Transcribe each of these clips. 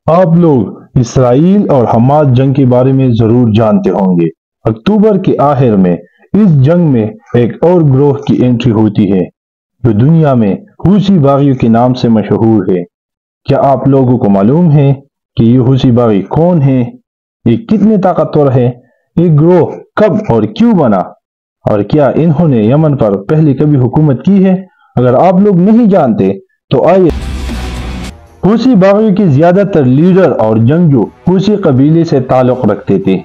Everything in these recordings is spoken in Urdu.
آپ لوگ اسرائیل اور حماس جنگ کے بارے میں ضرور جانتے ہوں گے۔ اکتوبر کے آخر میں اس جنگ میں ایک اور گروہ کی انٹری ہوتی ہے جو دنیا میں حوثی باغیوں کے نام سے مشہور ہے۔ کیا آپ لوگوں کو معلوم ہے کہ یہ حوثی باغی کون ہیں؟ یہ کتنے طاقتور ہے؟ یہ گروہ کب اور کیوں بنا؟ اور کیا انہوں نے یمن پر پہلے کبھی حکومت کی ہے؟ اگر آپ لوگ نہیں جانتے تو آئیے۔ حوثی باغیوں کے زیادہ تر لیڈر اور جنگجو حوثی قبیلے سے تعلق رکھتے تھے،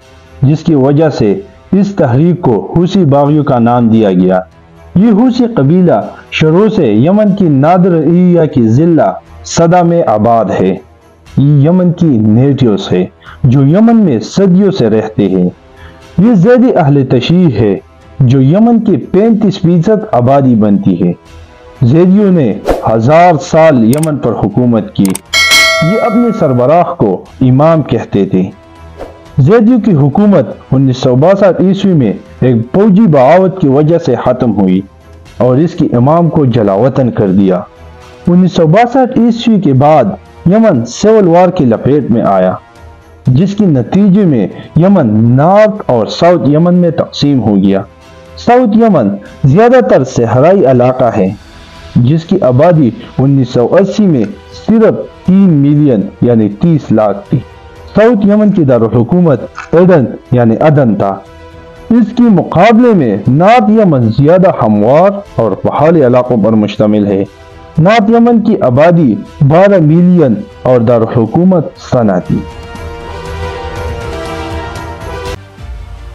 جس کی وجہ سے اس تحریک کو حوثی باغیوں کا نام دیا گیا۔ یہ حوثی قبیلہ شروع سے یمن کی نادر ایریا کی ضلع صدہ میں آباد ہے۔ یہ یمن کی نیٹیوز ہے جو یمن میں صدیوں سے رہتے ہیں۔ یہ زیدی اہل تشیع ہے جو یمن کی 35% آبادی بنتی ہے۔ زیدیوں نے 1000 سال یمن پر حکومت کی۔ یہ اپنے سربراہ کو امام کہتے تھے۔ زیدیوں کی حکومت 1962 عیسوی میں ایک فوجی بغاوت کی وجہ سے ختم ہوئی اور اس کے امام کو جلا وطن کر دیا۔ 1962 عیسوی کے بعد یمن سول وار کی لپیٹ میں آیا، جس کے نتیجے میں یمن نارتھ اور ساؤتھ یمن میں تقسیم ہو گیا۔ ساؤتھ یمن زیادہ تر صحرائی علاقہ ہے، جس کی آبادی 1980 میں صرف 3 ملین یعنی 30 لاکھ تھی۔ ساؤتھ یمن کی دارالحکومت ایڈن یعنی عدن تھا۔ اس کے مقابلے میں نارتھ یمن زیادہ ہموار اور پہاڑی علاقوں پر مشتمل ہے۔ نارتھ یمن کی آبادی 12 ملین اور دارالحکومت صنعا تھی۔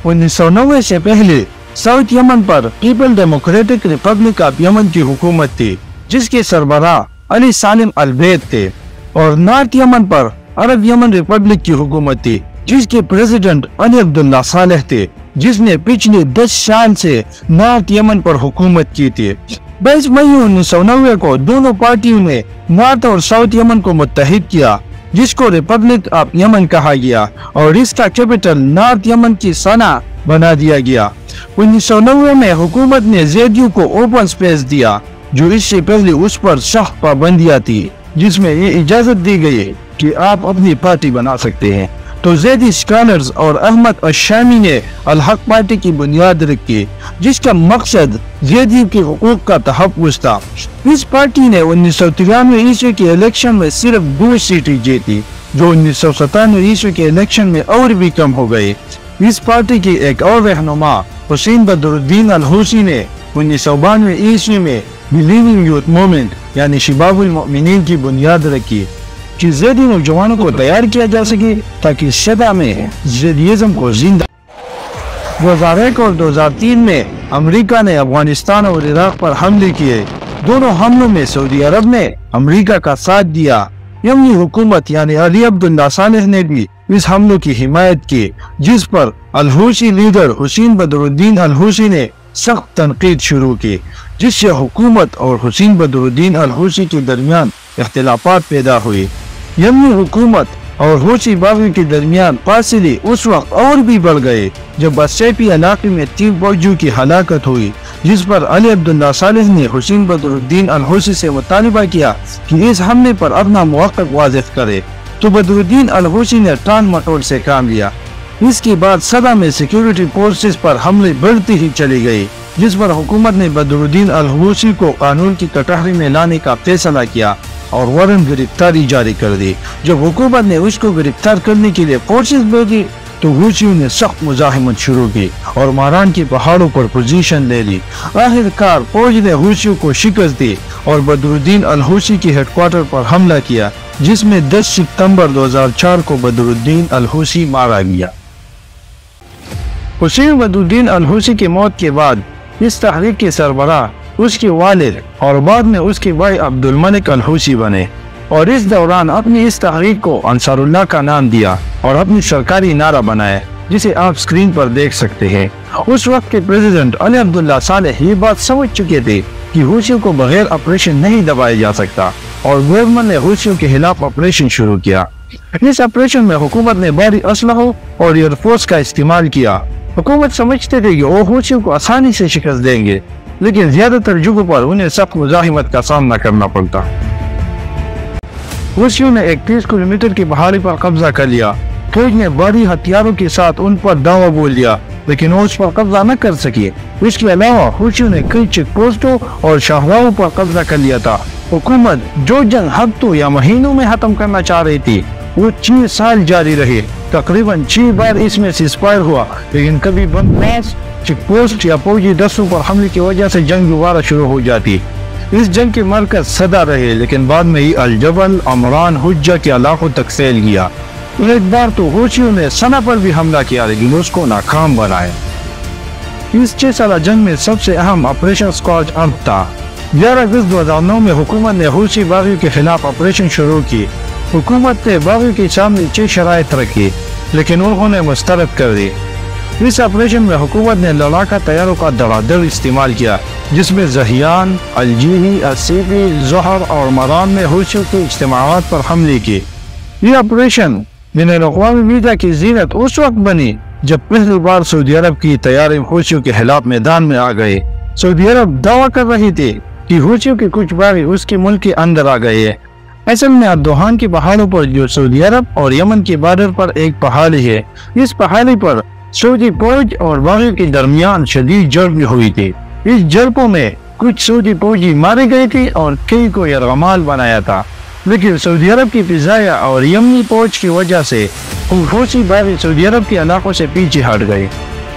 1990 سے پہلے ساؤتھ یمن پر people democratic republic of Yemen کی حکومت تھی، جس کے سربراہ علی سالم البید تھے، اور نارتھ یمن پر عرب یمن ریپبلک کی حکومت تھی، جس کے پریزیڈنٹ علی عبداللہ صالح تھے، جس نے پچھلے 10 سال سے نارتھ یمن پر حکومت کی تھی۔ 22 مئی 1990 کو دونوں پارٹیوں نے نارتھ اور ساؤتھ یمن کو متحد کیا، جس کو ریپبلک آف یمن کہا گیا، اور اس کا کیپٹل نارتھ یمن کی صنعا بنا دیا گیا۔ 1990 میں حکومت نے زیدیوں کو اوپن سپیس دیا، جو اس سے پہلے اس پر سخت پابندیاں تھی، جس میں یہ اجازت دی گئی کہ آپ اپنی پارٹی بنا سکتے ہیں۔ تو زیدی اسکالرز اور احمد الشامی نے الحق پارٹی کی بنیاد رکھی، جس کا مقصد زیدیوں کے حقوق کا تحفظ تھا۔ اس پارٹی نے 1993 عیسوی کے الیکشن میں صرف 2 سیٹیں جیتی، جو 1997 عیسوی کے الیکشن میں اور بھی کم ہو گئی۔ اس پارٹی کی ایک اور رہنما حسین بدر الدین الحوثی نے 1992 عیسوی میں بلیونگ یوتھ موومنٹ یعنی شباب المؤمنین کی بنیاد رکھی کہ زیدی نوجوانوں کو تیار کیا جا سکے تاکہ صدہ میں زیدیزم کو زندہ۔ 2001 اور 2003 میں امریکہ نے افغانستان اور عراق پر حملے کیے۔ دونوں حملوں میں سعودی عرب نے امریکہ کا ساتھ دیا۔ یمنی حکومت یعنی علی عبداللہ صالح نے بھی اس حملوں کی حمایت کی، جس پر الحوثی لیڈر حسین بدر الدین الحوثی نے سخت تنقید شروع کی، جس سے حکومت اور حسین بدر الدین الحوثی کے درمیان اختلافات پیدا ہوئی۔ یمنی حکومت اور حوثی باغیوں کے درمیان فاصلے اس وقت اور بھی بڑھ گئے جب اسیپی علاقے میں 3 فوجیوں کی ہلاکت ہوئی، جس پر علی عبداللہ صالح نے حسین بدر الدین الحوثی سے مطالبہ کیا کہ اس حملے پر اپنا موقف واضح کرے، تو بدر الدین الحوثی نے ٹان مٹول سے کام لیا۔ اس کے بعد صدہ میں سیکیورٹی فورسز پر حملے بڑھتی ہی چلی گئی، جس پر حکومت نے بدر الدین الحوثی کو قانون کی کٹہری میں لانے کا فیصلہ کیا اور وارنٹ گرفتاری جاری کر دی۔ جب حکومت نے اس کو گرفتار کرنے کے لیے فورسز بھیجی تو حوثیوں نے سخت مزاحمت شروع کی اور ماران کے پہاڑوں پر پوزیشن لے لی۔ آخر کار فوج نے حوثیوں کو شکست دی اور بدر الدین الحوثی کی ہیڈ کوارٹر پر حملہ کیا، جس میں 10 ستمبر 2004 کو بدر الدین الحوثی مارا گیا۔ حسین بدر الدین الحوثی کی موت کے بعد اس تحریک کے سربراہ اس کے والد اور بعد میں اس کے بھائی عبد الملک الحوثی بنے، اور اس دوران اپنی اس تحریک کو انصار اللہ کا نام دیا اور اپنی سرکاری نعرہ بنایا، جسے آپ سکرین پر دیکھ سکتے ہیں۔ اس وقت کے پریزیڈنٹ علی عبداللہ صالح یہ بات سمجھ چکے تھے کہ حوثیوں کو بغیر آپریشن نہیں دبایا جا سکتا، اور گورنمنٹ نے حوثیوں کے خلاف آپریشن شروع کیا۔ اس آپریشن میں حکومت نے بھاری اسلحوں اور ایئر فورس کا استعمال کیا۔ حکومت سمجھتے تھے کہ وہ حوثیوں کو آسانی سے شکست دیں گے، لیکن زیادہ تر جگہوں پر انہیں سخت مزاحمت کا سامنا کرنا پڑتا۔ حوثیوں نے 31 کلومیٹر کی پہاڑی پر قبضہ کر لیا۔ فوج نے بھاری ہتھیاروں کے ساتھ ان پر دعویٰ بول دیا، لیکن وہ اس پر قبضہ نہ کر سکے۔ اس کے علاوہ حوثیوں نے کئی چیک پوسٹوں اور شاہراہوں پر قبضہ کر لیا تھا۔ حکومت جو جنگ ہفتوں یا مہینوں میں ختم کرنا چاہ رہی تھی وہ 6 سال جاری رہی۔ تقریباً 6 بار اس میں سیز فائر ہوا، لیکن کبھی بم بلاسٹ، چیک پوسٹ یا فوجی دستوں پر حملے کی وجہ سے جنگ دوبارہ شروع ہو جاتی۔ اس جنگ کے مرکز صدا رہے، لیکن بعد میں یہ الجبل، عمران، حجہ کے علاقوں تک پھیل گیا۔ ایک بار تو حوثیوں نے صنعا پر بھی حملہ کیا، لیکن اس کو ناکام بنایا۔ اس 6 سالہ جنگ میں سب سے اہم آپریشن اسکارچ ارتھ تھا۔ 11 اگست 2009 میں حکومت نے حوثی باغیوں کے خلاف آپریشن شروع کی۔ حکومت نے باغیوں کے سامنے 6 شرائط رکھی، لیکن انہوں نے مسترد کر دی۔ اس آپریشن میں حکومت نے لڑاکا طیاروں کا دھڑادھڑ استعمال کیا، جس میں ذہیان، الجیحی، السیفی، زہر اور مران میں حوثیوں کے اجتماعات پر حملے کی۔ یہ آپریشن بین الاقوامی میڈیا کی زینت اس وقت بنی جب پہلی بار سعودی عرب کی طیارے حوثیوں کے خلاف میدان میں آ گئے۔ سعودی عرب دعویٰ کر رہی تھی کہ حوثیوں کے کچھ باغی اس کے ملک کے اندر آ گئے ہیں۔ اصل میں الدوحان کی پہاڑوں پر، جو سعودی عرب اور یمن کے بارڈر پر ایک پہاڑی ہے، اس پہاڑی پر سعودی فوج اور باغیوں کے درمیان شدید جنگ ہوئی تھی۔ اس جنگوں میں کچھ سعودی فوجی مارے گئے تھے اور کئی کو یرغمال بنایا تھا، لیکن سعودی عرب کی فضائیہ اور یمنی فوج کی وجہ سے حوثی باغی سعودی عرب کے علاقوں سے پیچھے ہٹ گئے۔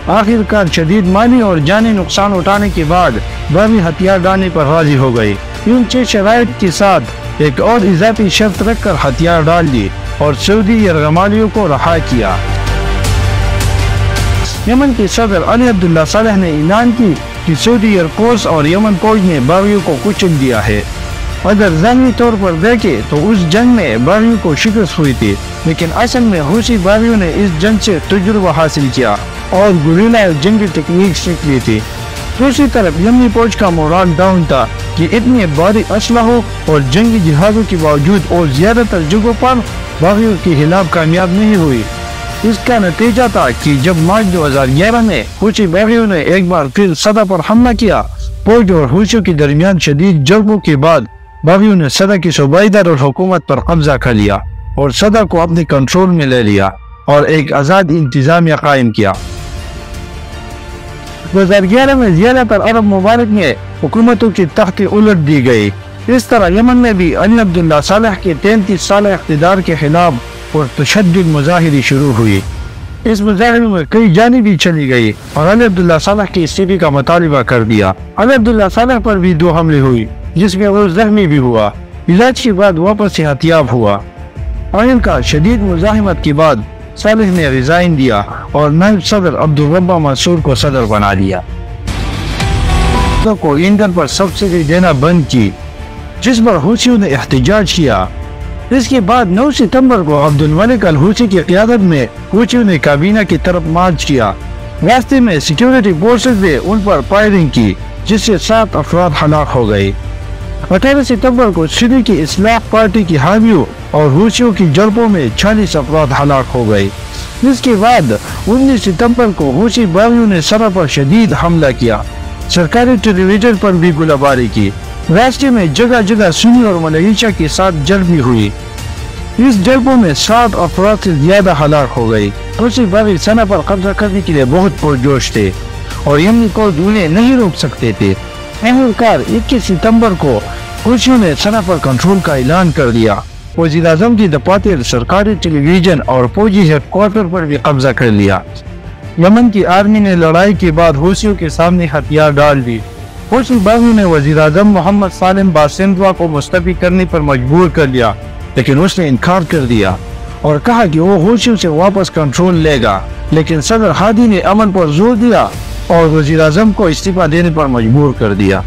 آخر کار شدید مالی اور جانی نقصان اٹھانے کے بعد باغی ہتھیار ڈالنے پر راضی ہو گئے۔ ان 6 شرائط کے ساتھ ایک اور اضافی شرط رکھ کر ہتھیار ڈال دی اور سعودی یرغمالیوں کو رہا کیا۔ یمن کے صدر علی عبداللہ صالح نے اعلان کی کہ سعودی ایئر فورس اور یمن فوج نے باغیوں کو کچل دیا ہے۔ اگر ذہنی طور پر دیکھیں تو اس جنگ میں باغیوں کو شکست ہوئی تھی، لیکن اصل میں حوثی باغیوں نے اس جنگ سے تجربہ حاصل کیا اور گریلا جنگی تکنیک سیکھ لی تھی۔ دوسری طرف یمنی فوج کا مورال ڈاؤن تھا کہ اتنے بھاری اسلحوں اور جنگی جہازوں کے باوجود اور زیادہ تر جگہوں پر باغیوں کے خلاف کامیاب نہیں ہوئی۔ اس کا نتیجہ تھا کہ جب مارچ 2011 میں حوثی باغیوں نے ایک بار پھر صدا پر حملہ کیا، فوج اور حوثیوں کے درمیان شدید جنگوں کے بعد باغیوں نے صدا کی صوبائی دارالحکومت پر قبضہ کر لیا اور صدا کو اپنے کنٹرول میں لے لیا اور ایک آزاد انتظامیہ قائم کیا۔ 2011 میں زیادہ تر عرب ممالک میں حکومتوں کی تختیں الٹ دی گئی۔ اس طرح یمن میں بھی علی عبداللہ صالح کے 33 سالہ اقتدار کے خلاف اور تشدد مظاہرے شروع ہوئی۔ اس مظاہرے میں کئی جانیں بھی چلی گئی اور علی عبداللہ صالح کے استعفے کا مطالبہ کر دیا۔ علی عبداللہ صالح پر بھی 2 حملے ہوئی، جس میں وہ زخمی بھی ہوا۔ علاج کے بعد واپس صحت یاب ہوا۔ آئین کا شدید مزاحمت کے بعد صالح نے ریزائن دیا اور نائب صدر عبدالربہ منصور کو صدر بنا دیا۔ کو ایندھن پر سبسڈی دینا بند کی، جس پر حوثیوں نے احتجاج کیا۔ اس کے بعد 9 ستمبر کو عبد الملک الحوثی کی قیادت میں حوثیوں نے کابینہ کی طرف مارچ کیا۔ راستے میں سیکیورٹی فورسز نے ان پر فائرنگ کی، جس سے 7 افراد ہلاک ہو گئے۔ 18 ستمبر کو سری کی اصلاح پارٹی کی حامیوں اور حوثیوں کی جنگوں میں 46 افراد ہلاک ہو گئے۔ اس کے بعد 19 ستمبر کو حوثی باغیوں نے صنعا پر شدید حملہ کیا، سرکاری ٹیلی ویژن پر بھی گولہ باری کی۔ راستے میں جگہ جگہ سنی اور ملیشیا کے ساتھ جنگ بھی ہوئی۔ اس جنگوں میں 7 افراد سے زیادہ ہلاک ہو گئے۔ حوثی باغی صنعا پر قبضہ کرنے کے لیے بہت پرجوش تھے اور یمنی فوج انہیں نہیں روک سکتے تھے۔ آخرکار 21 ستمبر کو حوثیوں نے صنعا پر کنٹرول کا اعلان کر دیا۔ وزیر اعظم کی دفاتر، سرکاری ٹیلی ویژن اور فوجی ہیڈ کوارٹر پر بھی قبضہ کر لیا۔ یمن کی آرمی نے لڑائی کے بعد حوثیوں کے سامنے ہتھیار ڈال دی۔ حوثی باغیوں نے وزیر اعظم محمد سالم باسندوا کو مستعفی کرنے پر مجبور کر لیا، لیکن اس نے انکار کر دیا اور کہا کہ وہ حوثیوں سے واپس کنٹرول لے گا، لیکن صدر ہادی نے امن پر زور دیا اور وزیر اعظم کو استعفیٰ دینے پر مجبور کر دیا۔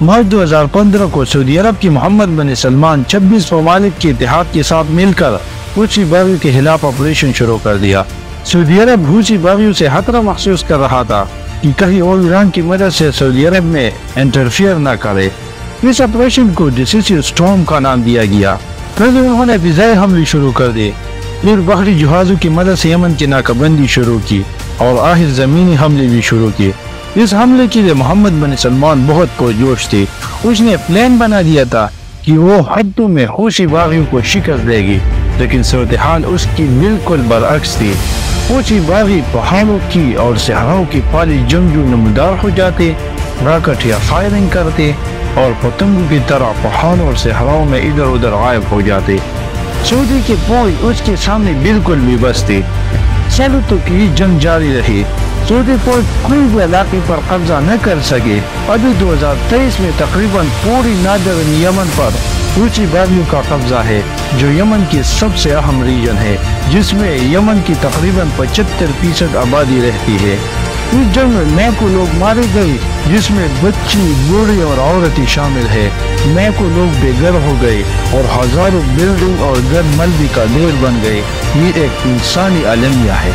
مارچ 2015 کو سعودی عرب کی محمد بن سلمان 26 ممالک کے اتحاد کے ساتھ مل کر حوثی باغیوں کے خلاف آپریشن شروع کر دیا۔ سعودی عرب حوثی باغیوں سے خطرہ محسوس کر رہا تھا کہ کہیں اور ایران کی مدد سے سعودی عرب میں انٹرفیئر نہ کرے۔ اس آپریشن کو ڈیسیسیو سٹارم کا نام دیا گیا۔ پہلے انہوں نے فضائی حملے شروع کر دیے، پھر بحری جہازوں کی مدد سے یمن کی ناکہ بندی شروع کی اور آخر زمینی حملے بھی شروع کیے۔ اس حملے کے لیے محمد بن سلمان بہت پرجوش تھے۔ اس نے پلان بنا دیا تھا کہ وہ حدوں میں حوثی باغیوں کو شکست دے گی، لیکن صورتحال اس کی بالکل برعکس تھی۔ حوثی باغی پہاڑوں کی اور صحراؤں کی پالی جنگجو نمودار ہو جاتے، راکٹ یا فائرنگ کرتے اور پتنگوں کی طرح پہاڑوں اور صحراؤں میں ادھر ادھر غائب ہو جاتے۔ سعودی کی فوج اس کے سامنے بالکل بے بس تھی۔ سالوں تک یہ جنگ جاری رہی۔ سعودی فوج کوئی بھی علاقے پر قبضہ نہ کر سکے۔ ابھی 2023 میں تقریباً پوری نادرن یمن پر حوثی باغیوں کا قبضہ ہے، جو یمن کی سب سے اہم ریجن ہے، جس میں یمن کی تقریباً 75% آبادی رہتی ہے۔ اس جنگ میں لاکھوں لوگ مارے گئے، جس میں بچی، بوڑھے اور عورتیں شامل ہیں۔ لاکھوں لوگ بے گھر ہو گئے اور ہزاروں بلڈنگ اور گھر ملبے کا ڈھیر بن گئے۔ یہ ایک انسانی المیہ ہے۔